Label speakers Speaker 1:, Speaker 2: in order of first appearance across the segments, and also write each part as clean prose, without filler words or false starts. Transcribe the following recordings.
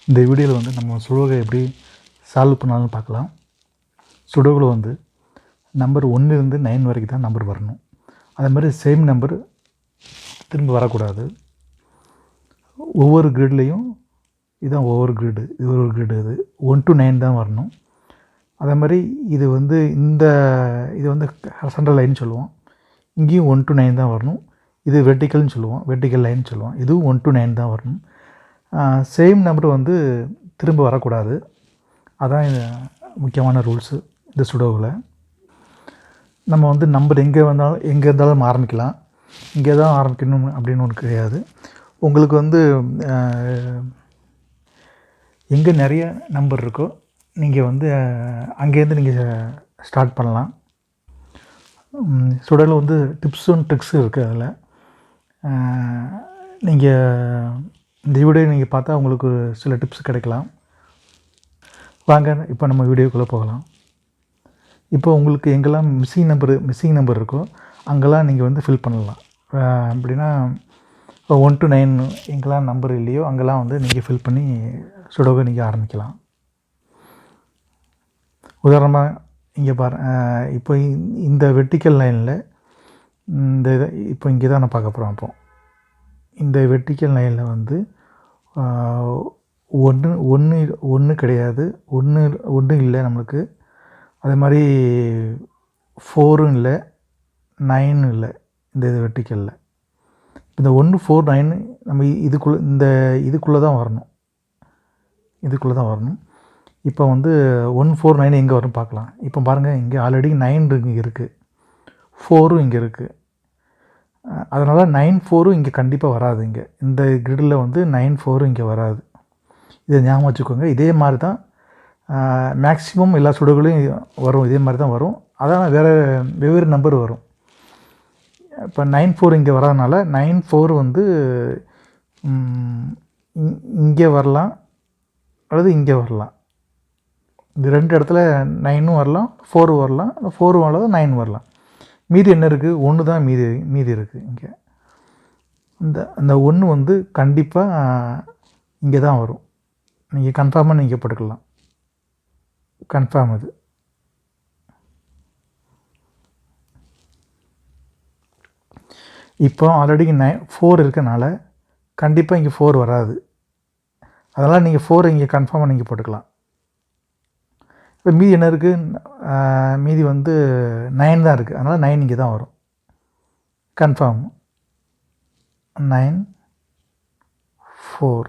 Speaker 1: இந்த வீடியோவில் வந்து நம்ம சுடோகை எப்படி சால்வ் பண்ணாலும் பார்க்கலாம். சுடோகில் வந்து நம்பர் 1 9 வரைக்கும் தான் நம்பர் வரணும். அதே மாதிரி சேம் நம்பர் திரும்ப வரக்கூடாது. ஒவ்வொரு கிரிட்லேயும் இதுதான் ஒவ்வொரு கிரிடு, இது ஒரு கிரிடு, இது 1 to 9 தான் வரணும். அதே மாதிரி இது வந்து இது வந்து சென்ட்ரல் லைன் சொல்லுவோம். இங்கேயும் 1 to 9 தான் வரணும். இது வெர்டிக்கல்னு சொல்லுவோம், வெர்டிக்கல் லைன் சொல்லுவோம். இதுவும் 1 to 9 தான் வரணும். சேம் நம்பர் வந்து திரும்ப வரக்கூடாது. அதான் முக்கியமான ரூல்ஸு இந்த சுடோவில். நம்ம வந்து நம்பர் எங்கே இருந்தாலும் ஆரம்பிக்கலாம். இங்கே தான் ஆரம்பிக்கணும் அப்படின்னு ஒன்று கிடையாது. உங்களுக்கு வந்து எங்கே நிறைய நம்பர் இருக்கோ நீங்கள் வந்து அங்கேருந்து நீங்கள் ஸ்டார்ட் பண்ணலாம். சுடோவில் வந்து டிப்ஸ் அண்ட் ட்ரிக்ஸும் இருக்குது. அதில் நீங்கள் இந்த வீடியோ நீங்கள் பார்த்தா உங்களுக்கு சில டிப்ஸ் கிடைக்கலாம். வாங்க இப்போ நம்ம வீடியோக்குள்ளே போகலாம். இப்போ உங்களுக்கு எங்கெல்லாம் மிஸ்ஸிங் நம்பர் இருக்கோ அங்கெல்லாம் நீங்கள் வந்து ஃபில் பண்ணலாம். எப்படின்னா 1 to 9 எங்கெல்லாம் நம்பர் இல்லையோ அங்கெல்லாம் வந்து நீங்கள் ஃபில் பண்ணி சுடோகை நீங்கள் ஆரம்பிக்கலாம். உதாரணமாக இங்கே இப்போ இந்த வெர்டிக்கல் லைனில் இப்போ இங்கே தான் நான் பார்க்க போகிறோம். அப்போ இந்த வெர்டிக்கல் லைனில் வந்து ஒன்று கிடையாது, ஒன்று இல்லை நம்மளுக்கு. அதே மாதிரி 4ம் இல்லை, 9ம் இல்லை. இந்த வெர்டிக்கலில் இந்த 1 4 9 நம்ம இதுக்குள்ளே தான் வரணும். இப்போ வந்து 1 4 9 எங்கே வரும் பார்க்கலாம். இப்போ பாருங்கள், இங்கே ஆல்ரெடி 9 இங்கே இருக்குது, 4ம் இங்கே இருக்குது. அதனால் 9 4ம் இங்கே கண்டிப்பாக வராது. இங்கே இந்த கிரிடில் வந்து 9 4ம் இங்கே வராது. இதை ஞாபகம் வச்சுக்கோங்க. இதே மாதிரி தான் மேக்ஸிமம் எல்லா சுடோகளையும் வரும். இதே மாதிரி தான் வரும். அதான் வெவ்வேறு நம்பர் வரும். இப்போ 9 4 இங்கே வராதனால 9 4 வந்து இங்கே வரலாம் அல்லது இங்கே வரலாம். இந்த 2 இடத்துல 9ம் வரலாம், 4 வரலாம், 4 வரலாம், 9 வரலாம். மீதி என்ன இருக்குது? 1 தான் மீதி இருக்குது. இங்கே இந்த 1 வந்து கண்டிப்பாக இங்கே தான் வரும். நீங்கள் கன்ஃபார்மாக நீங்கள் போட்டுக்கலாம். கன்ஃபார்ம் அது. இப்போ ஆல்ரெடி 4 இருக்கனால கண்டிப்பாக இங்கே 4 வராது. அதனால் நீங்கள் 4 இங்கே கன்ஃபார்மாக நீங்கள் போட்டுக்கலாம். இப்போ மீதி என்ன இருக்குது? மீதி வந்து 9 தான் இருக்குது. அதனால் 9 இங்கே தான் வரும். கன்ஃபார்ம் 9 4.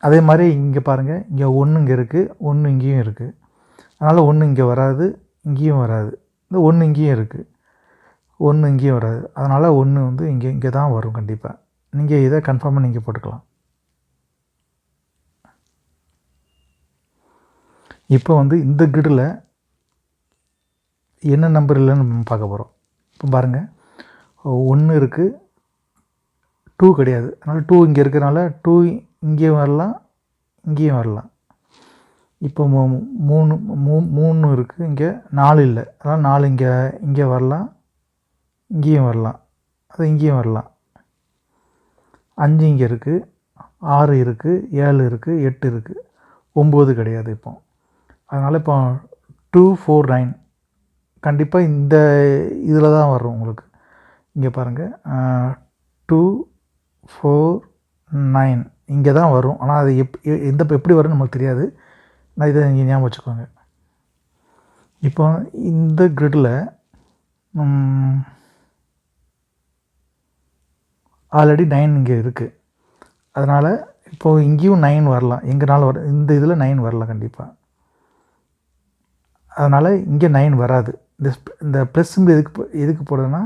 Speaker 1: அதே மாதிரி இங்கே பாருங்கள், இங்கே 1 இங்கே இருக்குது, 1 இங்கேயும் இருக்குது. அதனால் 1 இங்கே வராது, இங்கேயும் வராது. இந்த 1 இங்கேயும் இருக்குது, 1 இங்கேயும் வராது. அதனால் 1 வந்து இங்கே தான் வரும் கண்டிப்பாக. நீங்கள் இதை கன்ஃபார்மாக நீங்கள் போட்டுக்கலாம். இப்போ வந்து இந்த கிரிடில் என்ன நம்பர் இல்லைன்னு நம்ம பார்க்க போகிறோம். இப்போ பாருங்கள், 1 இருக்குது, 2 கிடையாது. அதனால் 2 இங்கே இருக்கிறனால 2 இங்கேயும் வரலாம், இங்கேயும் வரலாம். இப்போ 3 இருக்குது, இங்கே 4 இல்லை. அதனால் 4 இங்கே வரலாம், இங்கேயும் வரலாம், அது இங்கேயும் வரலாம். 5 இங்கே இருக்குது, 6 இருக்குது, 7 இருக்குது, 8 இருக்குது, 9 கிடையாது. இப்போ அதனால் இப்போ 2 4 9 கண்டிப்பாக இந்த இதில் தான் வரும் உங்களுக்கு. இங்கே பாருங்கள், 2 4 9 இங்கே தான் வரும். ஆனால் அது எப்படி வரும்னு நமக்கு தெரியாது. நான் இதை நீங்கள் ஞாபகம் வச்சுக்கோங்க. இப்போ இந்த கிரிடில் ஆல்ரெடி 9 இங்கே இருக்குது. அதனால் இப்போது இங்கேயும் 9 வரலாம், எங்கேனாலும் இந்த இதில் 9 வரலாம் கண்டிப்பாக. அதனால் இங்கே 9 வராது. இந்த ப்ளஸ் சிம்பிள் எதுக்கு போடுறதுன்னா,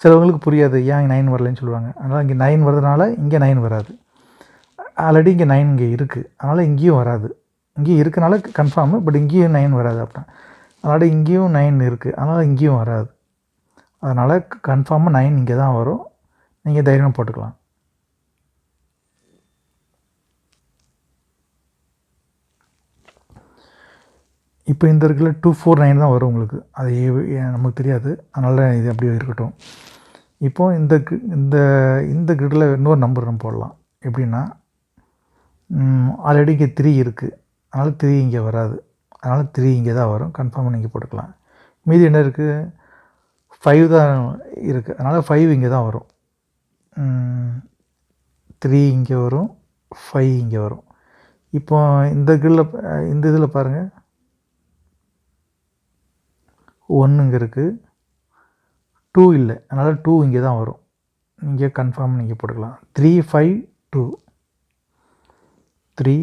Speaker 1: சிலவங்களுக்கு புரியாது ஏன் 9 வரலன்னு சொல்லுவாங்க. அதனால் இங்கே 9 வரதுனால இங்கே 9 வராது. ஆல்ரெடி இங்கே 9 இங்கே இருக்குது, அதனால் இங்கேயும் வராது. இங்கேயும் இருக்கனால கன்ஃபார்மு, பட் இங்கேயும் 9 வராது. அப்படின்னா அதனால் இங்கேயும் 9 இருக்குது, அதனால் இங்கேயும் வராது. அதனால் கன்ஃபார்மாக 9 இங்கே தான் வரும். நீங்கள் தைரியமாக போட்டுக்கலாம். இப்போ இந்த இடத்துல 2 4 9 தான் வரும் உங்களுக்கு. அது நமக்கு தெரியாது, அதனால் இது அப்படியே இருக்கட்டும். இப்போது இந்த கிரிடில் இன்னொரு நம்பர் நம்ம போடலாம். எப்படின்னா ஆல்ரெடி இங்கே 3 இருக்குது, அதனால் 3 இங்கே வராது. அதனால் 3 இங்கே தான் வரும். கன்ஃபார்மாக நீங்கள் போட்டுக்கலாம். மீதி என்ன இருக்குது? 5 தான் இருக்குது, அதனால் 5 இங்கே தான் வரும். 3 இங்கே வரும், 5 இங்கே வரும். இப்போ இந்த இந்த இதில் பாருங்கள், 1 இங்கே இருக்குது, 2 இல்லை, அதனால் 2 இங்கே தான் வரும். இங்கே கன்ஃபார்ம் நீங்கள் போட்டுக்கலாம். 3 5 2 3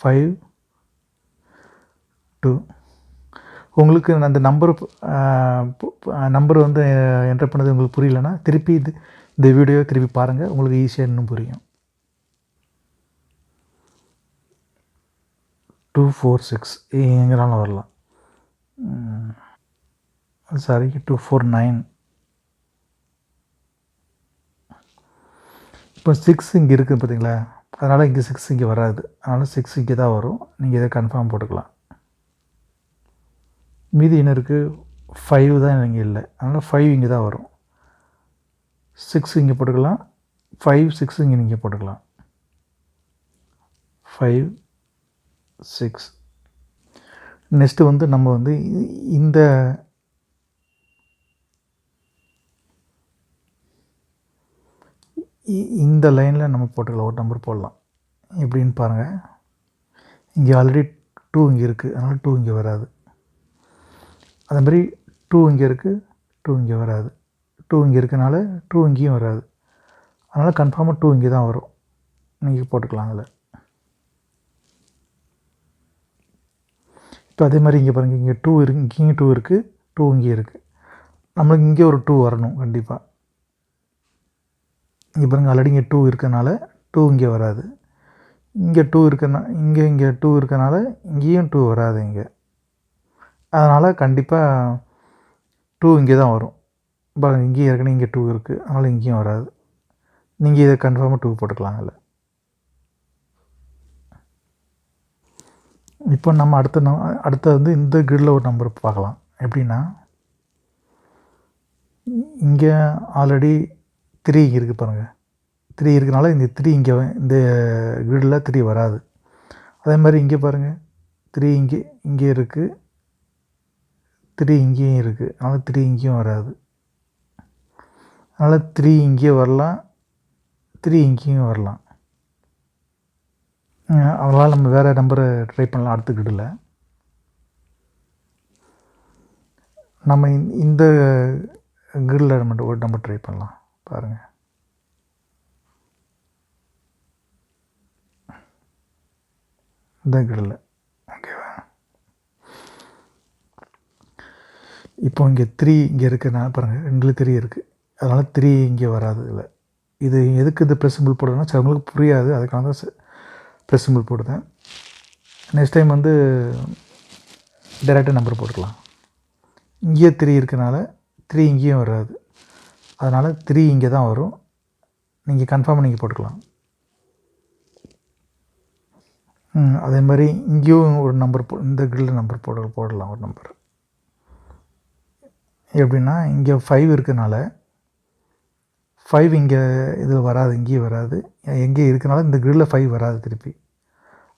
Speaker 1: 5 2. உங்களுக்கு அந்த நம்பர் வந்து என்டர் பண்ணது உங்களுக்கு புரியலன்னா திருப்பி இந்த வீடியோ திருப்பி பாருங்கள், உங்களுக்கு ஈஸியாக இன்னும் புரியும். 2 4 6 எங்கேனாலும் வரலாம். சாரி, 2 4 9. இப்போ 6 இங்கே இருக்குது பார்த்தீங்களா, அதனால் இங்கே 6 இங்கே வராது, அதனால் 6 இங்கே தான் வரும். நீங்கள் இதை கன்ஃபார்ம் போட்டுக்கலாம். மீதி என்ன இருக்குது? 5 தான் இங்கே இல்லை, அதனால் 5 இங்கே தான் வரும். 6 இங்கே போட்டுக்கலாம், 5 6 இங்கே நீங்கள் போட்டுக்கலாம். 5 6. நெக்ஸ்ட்டு வந்து நம்ம வந்து இந்த லைனில் நம்ம போட்டுக்கலாம், ஒரு நம்பர் போடலாம். எப்படின்னு பாருங்கள், இங்கே ஆல்ரெடி 2 இங்கே இருக்குது, அதனால் 2 இங்கே வராது. அதே மாதிரி 2 இங்கே இருக்குது, 2 இங்கே வராது. 2 இங்கே இருக்கனால 2 இங்கேயும் வராது, அதனால் கன்ஃபார்மாக 2 இங்கே தான் வரும். நீங்கள் போட்டுக்கலாம் அதில். இப்போ அதே மாதிரி இங்கே பாருங்கள், இங்கே 2 இருக்குது, இங்கேயும் 2 இருக்குது, 2 இங்கே இருக்குது. நம்மளுக்கு இங்கே ஒரு 2 வரணும் கண்டிப்பாக. இங்கே பாருங்கள், ஆல்ரெடி இங்கே 2 இருக்கனால 2 இங்கே வராது. இங்கே 2 இங்கே 2 இருக்கனால இங்கேயும் 2 வராது இங்கே. அதனால் கண்டிப்பாக 2 இங்கே தான் வரும். பாருங்கள், இங்கேயும் ஏற்கனவே இங்கே 2 இருக்குது, அதனால் இங்கேயும் வராது. நீங்கள் இதை கன்ஃபார்மாக 2 போட்டுக்கலாம் அதில். இப்போ நம்ம அடுத்த வந்து இந்த கிரிடில் ஒரு நம்பர் பார்க்கலாம். எப்படின்னா, இங்கே ஆல்ரெடி 3 இருக்குது பாருங்கள், 3 இருக்கனால இந்த 3 இங்கே இந்த கிரிடில் 3 வராது. அதே மாதிரி இங்கே பாருங்கள், 3 இங்கே இருக்குது, 3 இங்கேயும் இருக்குது, அதனால் 3 இங்கேயும் வராது. அதனால் 3 இங்கே வரலாம், 3 இங்கேயும் வரலாம். அதனால் நம்ம வேறு நம்பரை ட்ரை பண்ணலாம். அடுத்த கிரிடில் நம்ம இந்த கிரிடில் நம்ம ஒரு நம்பர் ட்ரை பண்ணலாம். பாருங்கள், இந்த கிரிடில் ஓகேவா. இப்போ இங்கே 3 இங்கே இருக்குன்னா பாருங்கள், 2 3 இருக்குது, அதனால் 3 இங்கே வராது இல்லை. இது எதுக்கு இந்த ப்ளஸ் சிம்பிள் போடுறதுன்னா சரி உங்களுக்கு புரியாது, அதுக்காக தான் ப்ளஸ் சிம்பிள் போடுதேன். நெக்ஸ்ட் டைம் வந்து டைரெக்டாக நம்பர் போட்டுக்கலாம். இங்கே 3 இருக்கனால 3 இங்கேயும் வராது, அதனால் 3 இங்கே தான் வரும். நீங்கள் கன்ஃபார்மாக நீங்கள் போட்டுக்கலாம். அதே மாதிரி இங்கேயும் ஒரு நம்பர் இந்த கிரிடில் நம்பர் போடலாம் ஒரு நம்பர். எப்படின்னா, இங்கே 5 இருக்கனால 5 இங்கே இதில் வராது, இங்கேயும் வராது. எங்கே இருக்கனால இந்த கிரிடில் 5 வராது திருப்பி,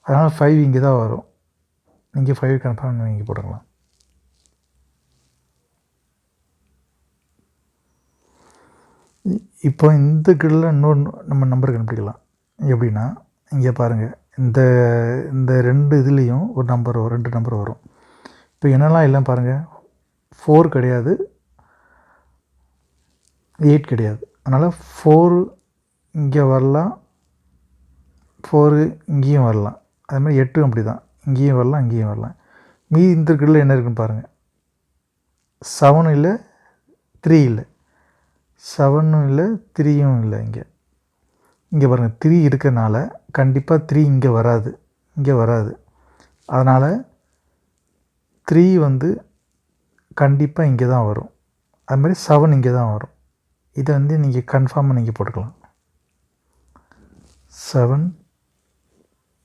Speaker 1: அதனால் 5 இங்கே தான் வரும். நீங்கள் 5 கன்ஃபார்ம் நீங்கள் போட்டுக்கலாம். இப்போ இந்த கிரிடில் இன்னொரு நம்ம நம்பர் கண்டுபிடிக்கலாம். எப்படின்னா, இங்கே பாருங்கள், இந்த 2 இதுலேயும் ஒரு நம்பர் வரும், 2 நம்பர் வரும். இப்போ என்னெல்லாம் இல்லை பாருங்கள், 4 கிடையாது, 8 கிடையாது. அதனால் 4 இங்கே வரலாம், 4 இங்கேயும் வரலாம். அதே மாதிரி 8 அப்படி தான், இங்கேயும் வரலாம், இங்கேயும் வரலாம். மீதி இந்த கிரிடில் என்ன இருக்குன்னு பாருங்கள், 7 இல்லை, 3 இல்லை, 7ம் இல்லை, 3யும் இல்லை. இங்கே பாருங்கள், 3 இருக்கிறனால கண்டிப்பாக 3 இங்கே வராது. அதனால் 3 வந்து கண்டிப்பாக இங்கே தான் வரும். அது மாதிரி 7 இங்கே தான் வரும். இதை வந்து நீங்கள் கன்ஃபார்மாக நீங்கள் போட்டுக்கலாம். 7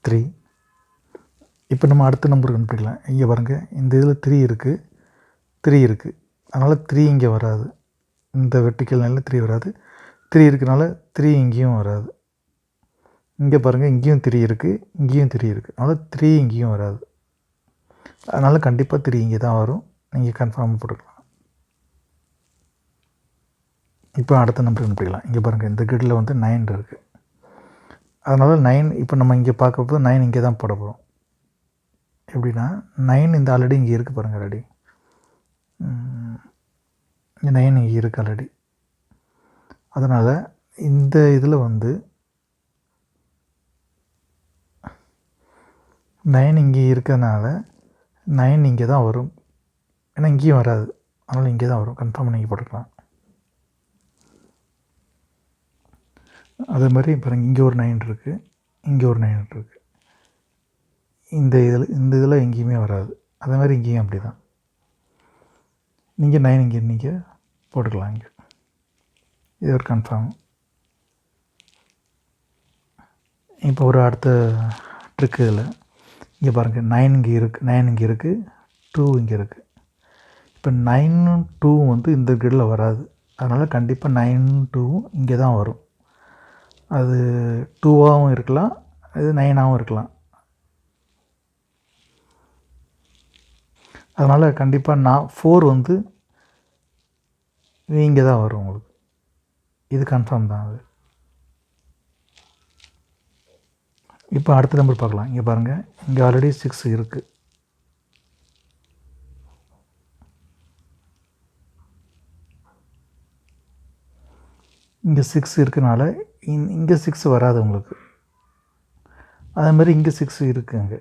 Speaker 1: 3. இப்போ நம்ம அடுத்த நம்பர் கண்டுபிடிக்கலாம். இங்கே பாருங்கள், இந்த இதில் 3 இருக்குது, அதனால் 3 இங்கே வராது. இந்த வெர்டிக்கல் லைனில் 3 வராது. 3 இருக்கனால 3 இங்கேயும் வராது. இங்கே பாருங்கள், இங்கேயும் 3 இருக்குது, இங்கேயும் 3 இருக்குது. அதனால் 3 இங்கேயும் வராது. அதனால் கண்டிப்பாக 3 இங்கே தான் வரும். நீங்கள் கன்ஃபார்ம் போட்டுக்கலாம். இப்போ அடுத்த நம்பர் கண்டுபிடிக்கலாம். இங்கே பாருங்கள், இந்த கிரிடில் வந்து 9 இருக்குது. அதனால் 9 இப்போ நம்ம இங்கே பார்க்கும்போது 9 இங்கே தான் போட போகிறோம். எப்படின்னா 9 இந்த ஆல்ரெடி இங்கே இருக்குது பாருங்கள். ஆல்ரெடி இங்கே 9 இங்கே இருக்குது ஆல்ரெடி. அதனால் இந்த இதில் வந்து 9 இங்கே இருக்கிறதுனால 9 இங்கே தான் வரும். ஏன்னா இங்கேயும் வராது. அதனால் இங்கே தான் வரும். கன்ஃபார்ம் நீங்கள் போட்டுக்கலாம். அதே மாதிரி பாருங்கள், இங்கே ஒரு 9 இருக்குது, இங்கே ஒரு 9 இருக்குது. இந்த இதில் எங்கேயுமே வராது. அதே மாதிரி இங்கேயும் அப்படி தான். நீங்கள் 9 இங்கே நீங்கள் போட்டுக்கலாம். இங்கே இது ஒரு கன்ஃபார்ம். இப்போ ஒரு அடுத்த ட்ரிக்கு இதில் இங்கே பாருங்கள், 9 இங்கே இருக்குது, 9 இங்கே இருக்குது, 2 இங்கே இருக்குது. இப்போ 9ம் 2ம் வந்து இந்த கிரிடில் வராது. அதனால் கண்டிப்பாக 9ம் 2ம் இங்கே தான் வரும். அது 2ஆகவும் இருக்கலாம், இது 9ஆகவும் இருக்கலாம். அதனால் கண்டிப்பாக 4 வந்து இங்கே தான் வரும் உங்களுக்கு. இது கன்ஃபார்ம் தான் அது. இப்போ அடுத்த நம்பர் பார்க்கலாம். இங்கே பாருங்கள், இங்கே ஆல்ரெடி 6 இருக்குது. இங்கே 6 இருக்கனால இங்கே 6 வராது உங்களுக்கு. அதே மாதிரி இங்கே 6 இருக்குது அங்கே.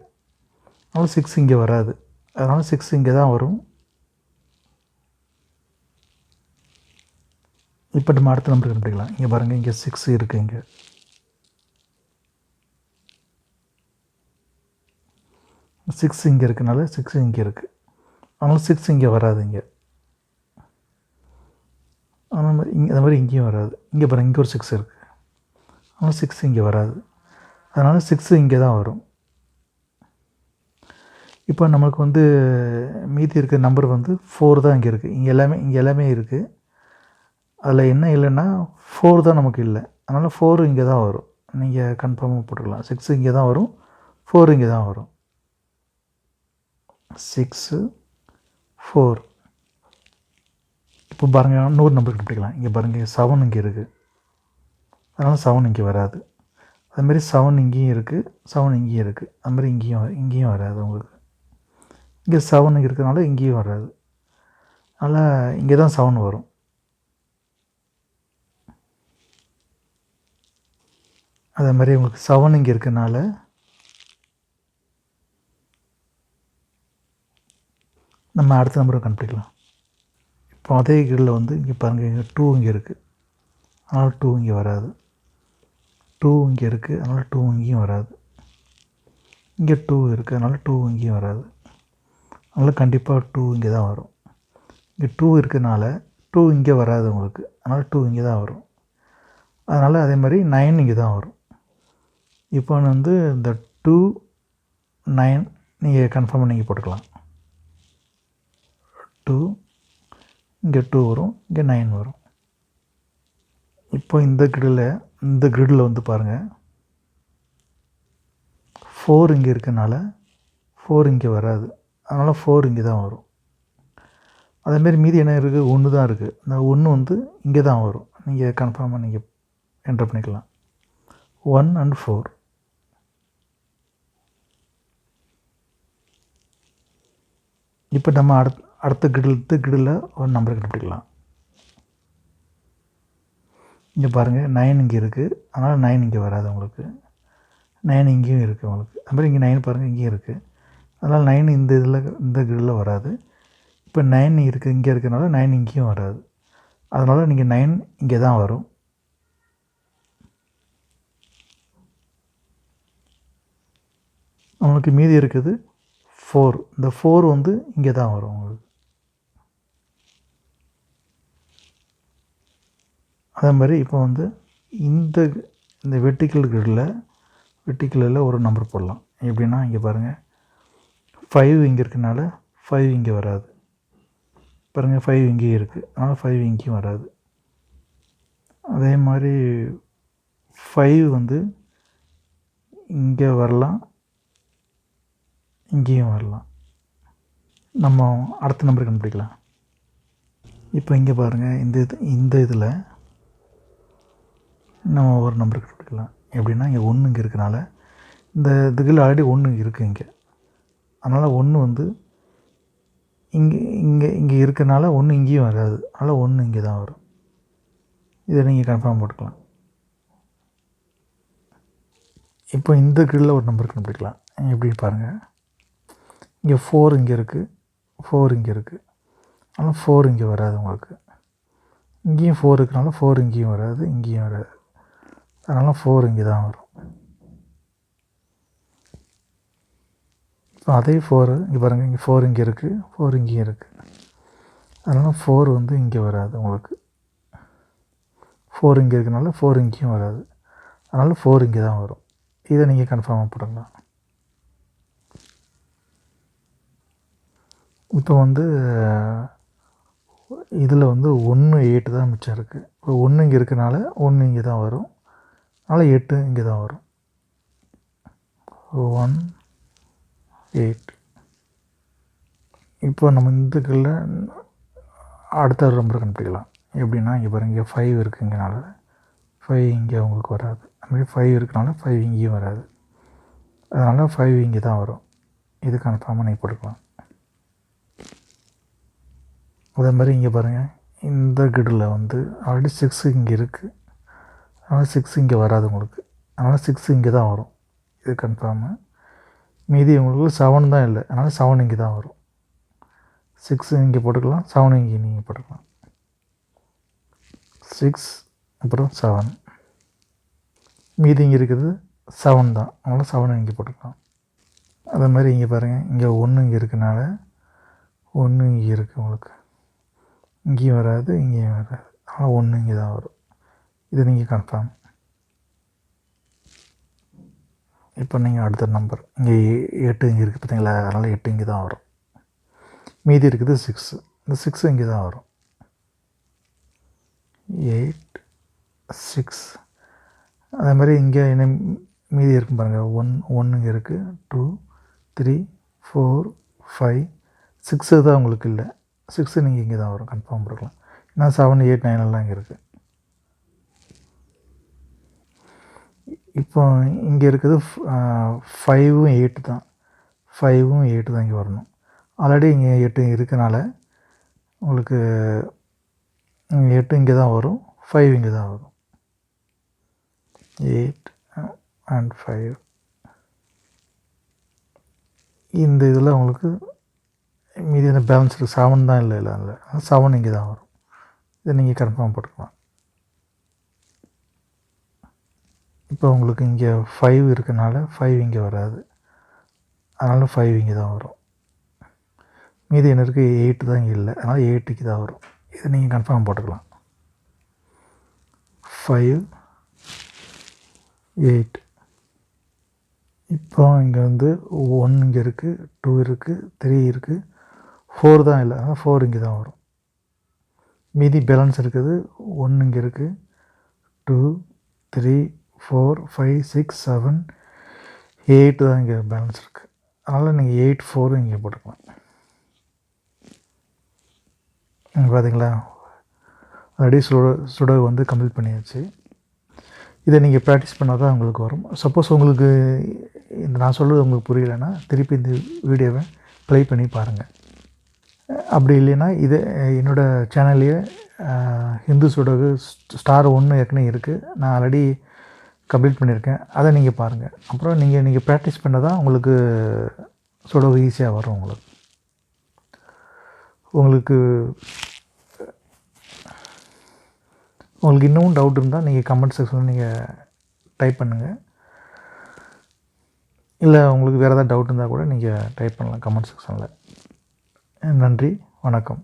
Speaker 1: அதனால் 6 இங்கே வராது. அதனால் 6 இங்கே தான் வரும். இப்போ நம்ம அடுத்த நம்பர் கண்டுபிடிக்கலாம். இங்கே பாருங்கள், இங்கே 6 இருக்குது. இங்கே 6 இங்கே இருக்கனால 6 இங்கே இருக்குது. அதனால் 6 இங்கே வராது. இங்கே அதே மாதிரி இங்கேயும் வராது. இங்கே பாருங்கள், இங்கே ஒரு 6 இருக்குது. அதனால் 6 இங்கே வராது. அதனால் 6 இங்கே தான் வரும். இப்போ நமக்கு வந்து மீதி இருக்கிற நம்பர் வந்து 4 தான் இங்கே இருக்குது. இங்கே எல்லாமே இருக்குது. அதில் என்ன இல்லைன்னா 4 தான் நமக்கு இல்லை. அதனால் 4 இங்கே தான் வரும். நீங்கள் கன்ஃபார்மாக போட்டுக்கலாம். 6 இங்கே தான் வரும், 4 இங்கே தான் வரும். 6 4. இப்போ பாருங்கள், இன்னொரு நம்பர் கண்டுபிடிக்கலாம். இங்கே பாருங்கள், 7 இங்கே இருக்குது. அதனால் 7 இங்கே வராது. அதுமாரி 7 இங்கேயும் இருக்குது, 7 இங்கேயும் இருக்குது. அதுமாதிரி இங்கேயும் வராது உங்களுக்கு. இங்கே 7 இருக்கிறதுனால இங்கேயும் வராது. அதனால் இங்கே தான் 7 வரும். அதே மாதிரி உங்களுக்கு 7 இங்கே இருக்கிறதுனால நம்ம அடுத்த நம்பரை கண்டுபிடிக்கலாம். இப்போ அதே கிரிடில் வந்து இங்கே பாருங்கள், இங்கே 2 இங்கே இருக்குது. அதனால் 2 இங்கே வராது. 2 இங்கே இருக்குது, அதனால் 2 இங்கேயும் வராது. இங்கே 2 இருக்குது, அதனால் 2 இங்கேயும் வராது. அதனால் கண்டிப்பாக 2 இங்கே தான் வரும். இங்கே 2 இருக்கிறதுனால 2 இங்கே வராது உங்களுக்கு. அதனால் 2 இங்கே தான் வரும். அதனால் அதே மாதிரி 9 இங்கே தான் வரும். இப்போ வந்து இந்த 2 9 நீங்கள் கன்ஃபார்மாக நீங்கள் போட்டுக்கலாம். 2 இங்கே 2 வரும், இங்கே 9 வரும். இப்போ இந்த கிரிடில் வந்து பாருங்கள், 4 இங்கே இருக்கனால 4 இங்கே வராது. அதனால் 4 இங்கே தான் வரும். அதேமாரி மீதி என்ன இருக்குது, 1 தான் இருக்குது. அந்த 1 வந்து இங்கே தான் வரும். நீங்கள் கன்ஃபார்மாக நீங்கள் என்டர் பண்ணிக்கலாம். 1 and 4. இப்போ நம்ம அடுத்த கிரிடில் ஒரு நம்பர் கண்டுபிடிக்கலாம். இங்கே பாருங்கள், 9 இங்கே இருக்குது. அதனால் 9 இங்கே வராது உங்களுக்கு. 9 இங்கேயும் இருக்குது உங்களுக்கு. அதுமாதிரி இங்கே 9 பாருங்கள், இங்கேயும் இருக்குது. அதனால் 9 இந்த கிரிடில் வராது. இப்போ 9 இருக்குது, இங்கே இருக்கிறதுனால 9 இங்கேயும் வராது. அதனால் நீங்கள் 9 இங்கே தான் வரும். உங்களுக்கு மீதி இருக்குது 4. இந்த 4 வந்து இங்கே தான் வரும் உங்களுக்கு. அதே மாதிரி இப்போ வந்து இந்த வெர்டிக்கலில் ஒரு நம்பர் போடலாம். எப்படின்னா இங்கே பாருங்கள், 5 இங்கே இருக்கனால 5 இங்கே வராது. பாருங்கள், 5 இங்கேயும் இருக்குது. அதனால் 5 இங்கேயும் வராது. அதே மாதிரி 5 வந்து இங்கே வரலாம், இங்கேயும் வரலாம். நம்ம அடுத்த நம்பர் கண்டுபிடிக்கலாம். இப்போ இங்கே பாருங்கள், இந்த இதில் நம்ம ஒரு நம்பர் கண்டுபிடிக்கலாம். எப்படின்னா இங்கே 1 இங்கே இருக்கனால, இந்த இதுக்குள்ள ஆல்ரெடி 1 இருக்குது இங்கே. அதனால் 1 வந்து இங்கே இங்கே இங்கே இருக்கனால 1 இங்கேயும் வராது. அதனால் 1 இங்கே தான் வரும். இதை நீங்கள் கன்ஃபார்ம் போட்டுக்கலாம். இப்போ இந்த கிரில்ல ஒரு நம்பர் கண்டுபிடிக்கலாம். எப்படின்னு பாருங்கள். இங்கே 4 இங்கே இருக்குது, 4 இங்கே இருக்குது. ஆனால் 4 இங்கே வராது உங்களுக்கு. இங்கேயும் 4 இருக்கனால 4 இங்கேயும் வராது, இங்கேயும் வராது. அதனால் 4 இங்கே தான் வரும். இப்போ அதே 4 இங்கே பாருங்கள், இங்கே 4 இங்கே இருக்குது, 4 இங்கேயும் இருக்குது. அதனால் 4 வந்து இங்கே வராது உங்களுக்கு. 4 இங்கே இருக்கனால 4 இங்கேயும் வராது. அதனால் 4 இங்கே தான் வரும். இதை நீங்கள் கன்ஃபார்மாக போடுங்க. இப்போ வந்து இதில் வந்து 1 8 தான் மிச்சம் இருக்குது. இப்போ 1 இங்கே இருக்கனால 1 இங்கே தான் வரும். அதனால் 8 இங்கே தான் வரும். 1 8. இப்போ நம்ம இந்த கிரில்ல அடுத்த ஒரு நம்பர் கண்டுபிடிக்கலாம். எப்படின்னா இங்கே பாருங்கள், இங்கே 5 இருக்குங்கனால 5 இங்கே உங்களுக்கு வராது. அதுமாதிரி 5 இருக்கனால 5 இங்கேயும் வராது. அதனால் 5 இங்கே தான் வரும். இது கன்ஃபார்மாக நீங்கள் போட்டுக்கலாம். அதே மாதிரி இங்கே பாருங்கள், இந்த கிரில்ல வந்து ஆல்ரெடி 6 இங்கே இருக்குது. அதனால் 6 இங்கே வராது உங்களுக்கு. அதனால் 6 இங்கே தான் வரும். இது கன்ஃபார்மு. மீதி உங்களுக்கு 7 தான் இல்லை. அதனால் 7 இங்கே தான் வரும். 6 இங்கே போட்டுக்கலாம், 7 இங்கே நீங்கள் போட்டுக்கலாம். 6 அப்புறம் 7. மீதி இங்கே இருக்கிறது 7 தான். அதனால் 7 இங்கே போட்டுக்கலாம். அதே மாதிரி இங்கே பாருங்கள், இங்கே 1 இங்கே இருக்கனால 1 இங்கே இருக்குது உங்களுக்கு. இங்கேயும் வராது, இங்கேயும் வராது. அதனால் 1 இங்கே தான் வரும். இது நீங்கள் கன்ஃபார்ம். இப்போ நீங்கள் அடுத்த நம்பர் இங்கே 8 இங்கே இருக்குது பார்த்தீங்களா, அதனால் 8 இங்கே தான் வரும். மீதி இருக்குது 6. இந்த 6 இங்கே தான் வரும். 8 6. அதே மாதிரி இங்கே என்ன மீதி இருக்கும் பாருங்கள், 1 இங்கே இருக்குது, 2 3 4 5 6 தான் உங்களுக்கு இல்லை. 6 நீங்கள் இங்கே தான் வரும். கன்ஃபார்ம் போட்டுக்கலாம். ஏன்னா 7 8 9 எல்லாம் இங்கே இருக்குது. இப்போ இங்கே இருக்குது 5ம் 8 தான். 5ம் 8 தான் இங்கே வரணும். ஆல்ரெடி இங்கே 8 இருக்கனால உங்களுக்கு 8 இங்கே தான் வரும், 5 இங்கே தான் வரும். 8 and 5. இந்த இதில் உங்களுக்கு மீதி என்ன பேலன்ஸ் இருக்குது, 7 தான் இல்லை. 7 இங்கே தான் வரும். இதை நீங்கள் கன்ஃபார்ம் போட்டுக்கலாம். இப்போ உங்களுக்கு இங்கே 5 இருக்கனால 5 இங்கே வராது. அதனால் 5 இங்கே தான் வரும். மீதி என்ன இருக்குது, 8 தான் இங்கே இல்லை. அதனால் 8க்கு தான் வரும். இதை நீங்கள் கன்ஃபார்ம் போட்டுக்கலாம். 5 8. இப்போ இங்கே வந்து 1 இங்கே இருக்குது, 2 இருக்குது, 3 இருக்குது, 4 தான் இல்லை. அதனால் 4 இங்கே தான் வரும். மீதி பேலன்ஸ் இருக்குது, 1 இங்கே இருக்குது, 2 3 4 5 6 7 8 தான் இங்கே பேலன்ஸ் இருக்குது. அதனால் நீங்கள் 8 4 இங்கே போட்டுக்கலாம். பார்த்தீங்களா, ஆல்ரெடி சுடோகு வந்து கம்ப்ளீட் பண்ணியாச்சு. இதை நீங்கள் ப்ராக்டிஸ் பண்ணால் தான் உங்களுக்கு வரும். சப்போஸ் உங்களுக்கு இந்த நான் சொல்கிறது உங்களுக்கு புரியலைன்னா திருப்பி இந்த வீடியோவை ப்ளே பண்ணி பாருங்கள். அப்படி இல்லைன்னா இது என்னோடய சேனல்லையே ஹிந்து சுடோகு ஸ்டார் 1 ஏற்கனவே இருக்குது. நான் ஆல்ரெடி கம்ப்ளீட் பண்ணியிருக்கேன். அதை நீங்கள் பாருங்கள். அப்புறம் நீங்கள் ப்ராக்டிஸ் பண்ண தான் உங்களுக்கு சுடோகு ஈஸியாக வரும். உங்களுக்கு இன்னமும் டவுட் இருந்தால் நீங்கள் கமெண்ட் செக்ஷனில் நீங்கள் டைப் பண்ணுங்கள். இல்லை உங்களுக்கு வேறு ஏதாவது டவுட் இருந்தால் கூட நீங்கள் டைப் பண்ணலாம் கமெண்ட் செக்ஷனில். நன்றி, வணக்கம்.